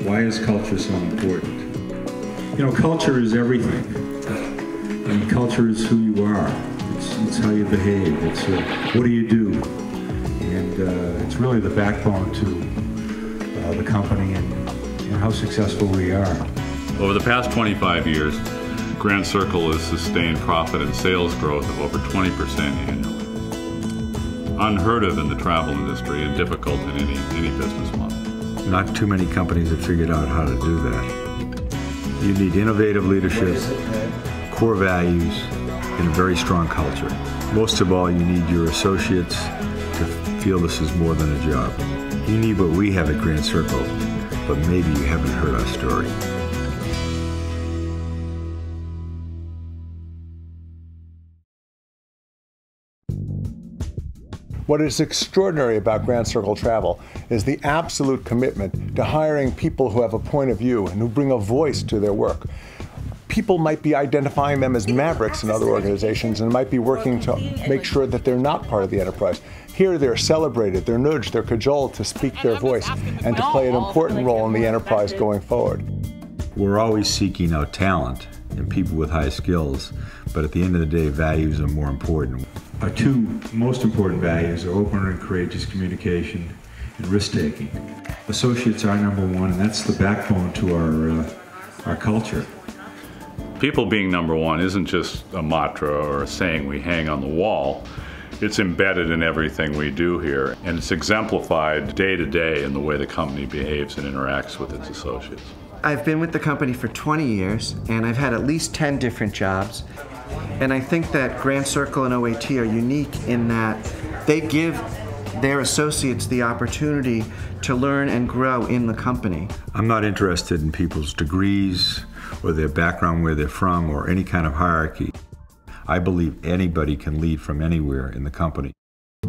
Why is culture so important? You know, culture is everything. I mean, culture is who you are. It's how you behave. It's what do you do? And it's really the backbone to the company and how successful we are. Over the past 25 years, Grand Circle has sustained profit and sales growth of over 20% annually. Unheard of in the travel industry and difficult in any business model. Not too many companies have figured out how to do that. You need innovative leadership, core values, and a very strong culture. Most of all, you need your associates to feel this is more than a job. You need what we have at Grand Circle, but maybe you haven't heard our story. What is extraordinary about Grand Circle Travel is the absolute commitment to hiring people who have a point of view and who bring a voice to their work. People might be identifying them as mavericks in other organizations and might be working to make sure that they're not part of the enterprise. Here they're celebrated, they're nudged, they're cajoled to speak their voice and to play an important role in the enterprise going forward. We're always seeking out talent and people with high skills, but at the end of the day, values are more important. Our two most important values are open and courageous communication and risk-taking. Associates are number one, and that's the backbone to our culture. People being number one isn't just a mantra or a saying we hang on the wall. It's embedded in everything we do here, and it's exemplified day to day in the way the company behaves and interacts with its associates. I've been with the company for 20 years, and I've had at least 10 different jobs. And I think that Grand Circle and OAT are unique in that they give their associates the opportunity to learn and grow in the company. I'm not interested in people's degrees or their background, where they're from, or any kind of hierarchy. I believe anybody can lead from anywhere in the company.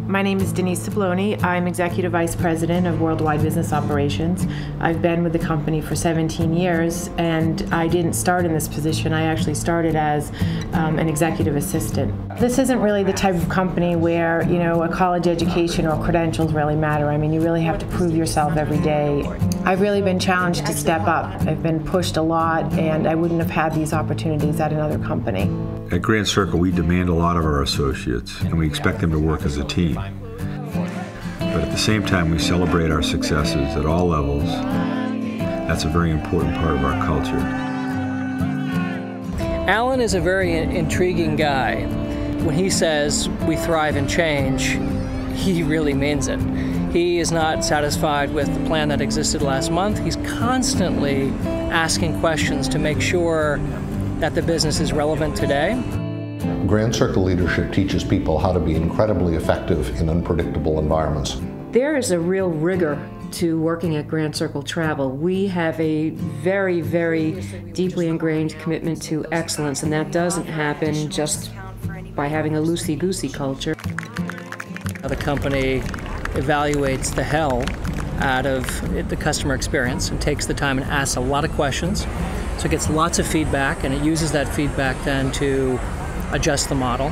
My name is Denise Cibloni. I'm Executive Vice President of Worldwide Business Operations. I've been with the company for 17 years, and I didn't start in this position. I actually started as an executive assistant. This isn't really the type of company where, you know, a college education or credentials really matter. I mean, you really have to prove yourself every day. I've really been challenged to step up. I've been pushed a lot, and I wouldn't have had these opportunities at another company. At Grand Circle, we demand a lot of our associates, and we expect them to work as a team. But at the same time, we celebrate our successes at all levels. That's a very important part of our culture. Alan is a very intriguing guy. When he says we thrive in change, he really means it. He is not satisfied with the plan that existed last month. He's constantly asking questions to make sure that the business is relevant today. Grand Circle leadership teaches people how to be incredibly effective in unpredictable environments. There is a real rigor to working at Grand Circle Travel. We have a very, very deeply ingrained commitment to excellence, and that doesn't happen just by having a loosey-goosey culture. The company evaluates the hell out of the customer experience and takes the time and asks a lot of questions. So it gets lots of feedback, and it uses that feedback then to adjust the model.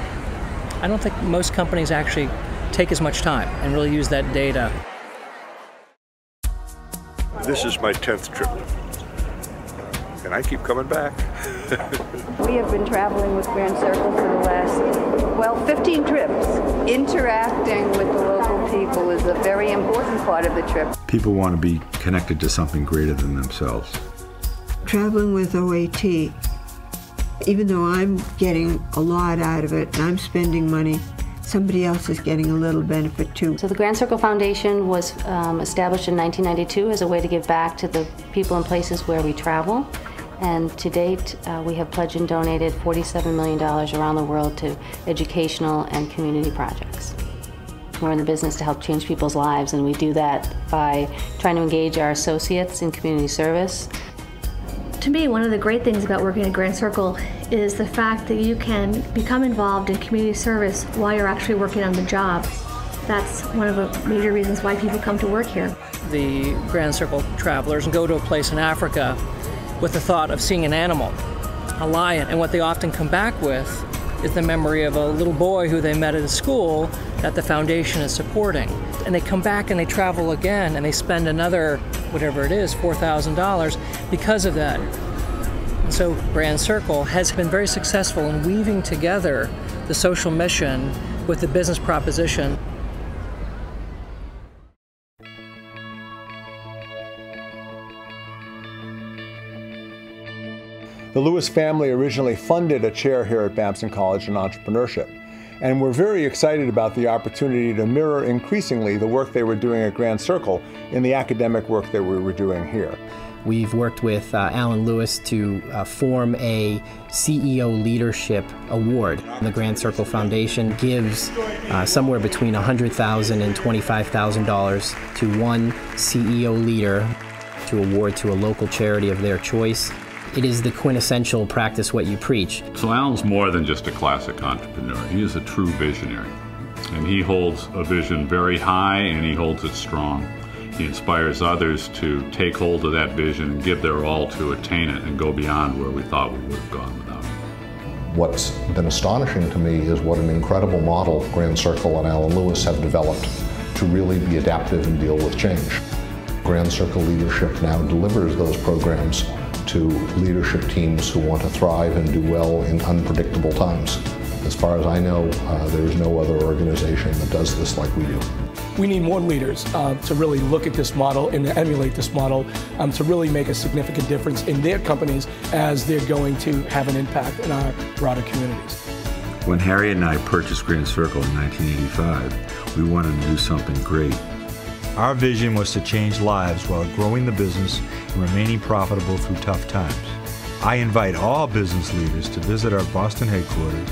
I don't think most companies actually take as much time and really use that data. This is my 10th trip, and I keep coming back. We have been traveling with Grand Circle for the last, 15 trips. Interacting with the local people is a very important part of the trip. People want to be connected to something greater than themselves. Traveling with OAT, even though I'm getting a lot out of it and I'm spending money, somebody else is getting a little benefit too. So the Grand Circle Foundation was established in 1992 as a way to give back to the people and places where we travel. And to date, we have pledged and donated $47 million around the world to educational and community projects. We're in the business to help change people's lives, and we do that by trying to engage our associates in community service. To me, one of the great things about working at Grand Circle is the fact that you can become involved in community service while you're actually working on the job. That's one of the major reasons why people come to work here. The Grand Circle travelers go to a place in Africa with the thought of seeing an animal, a lion, and what they often come back with is the memory of a little boy who they met at a school that the foundation is supporting. And they come back and they travel again, and they spend another whatever it is, $4,000 because of that. And so Grand Circle has been very successful in weaving together the social mission with the business proposition. The Lewis family originally funded a chair here at Babson College in entrepreneurship, and we're very excited about the opportunity to mirror increasingly the work they were doing at Grand Circle in the academic work that we were doing here. We've worked with Alan Lewis to form a CEO Leadership Award. The Grand Circle Foundation gives somewhere between $100,000 and $25,000 to one CEO leader to award to a local charity of their choice. It is the quintessential practice what you preach. So Alan's more than just a classic entrepreneur. He is a true visionary. And he holds a vision very high and he holds it strong. He inspires others to take hold of that vision and give their all to attain it and go beyond where we thought we would have gone without it. What's been astonishing to me is what an incredible model Grand Circle and Alan Lewis have developed to really be adaptive and deal with change. Grand Circle Leadership now delivers those programs to leadership teams who want to thrive and do well in unpredictable times. As far as I know, there is no other organization that does this like we do. We need more leaders to really look at this model and to emulate this model to really make a significant difference in their companies as they're going to have an impact in our broader communities. When Harry and I purchased Grand Circle in 1985, we wanted to do something great. Our vision was to change lives while growing the business and remaining profitable through tough times. I invite all business leaders to visit our Boston headquarters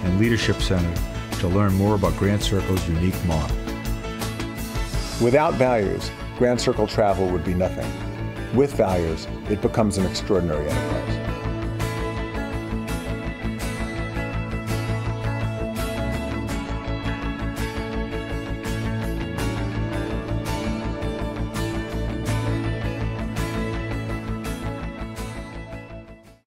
and Leadership Center to learn more about Grand Circle's unique model. Without values, Grand Circle Travel would be nothing. With values, it becomes an extraordinary enterprise.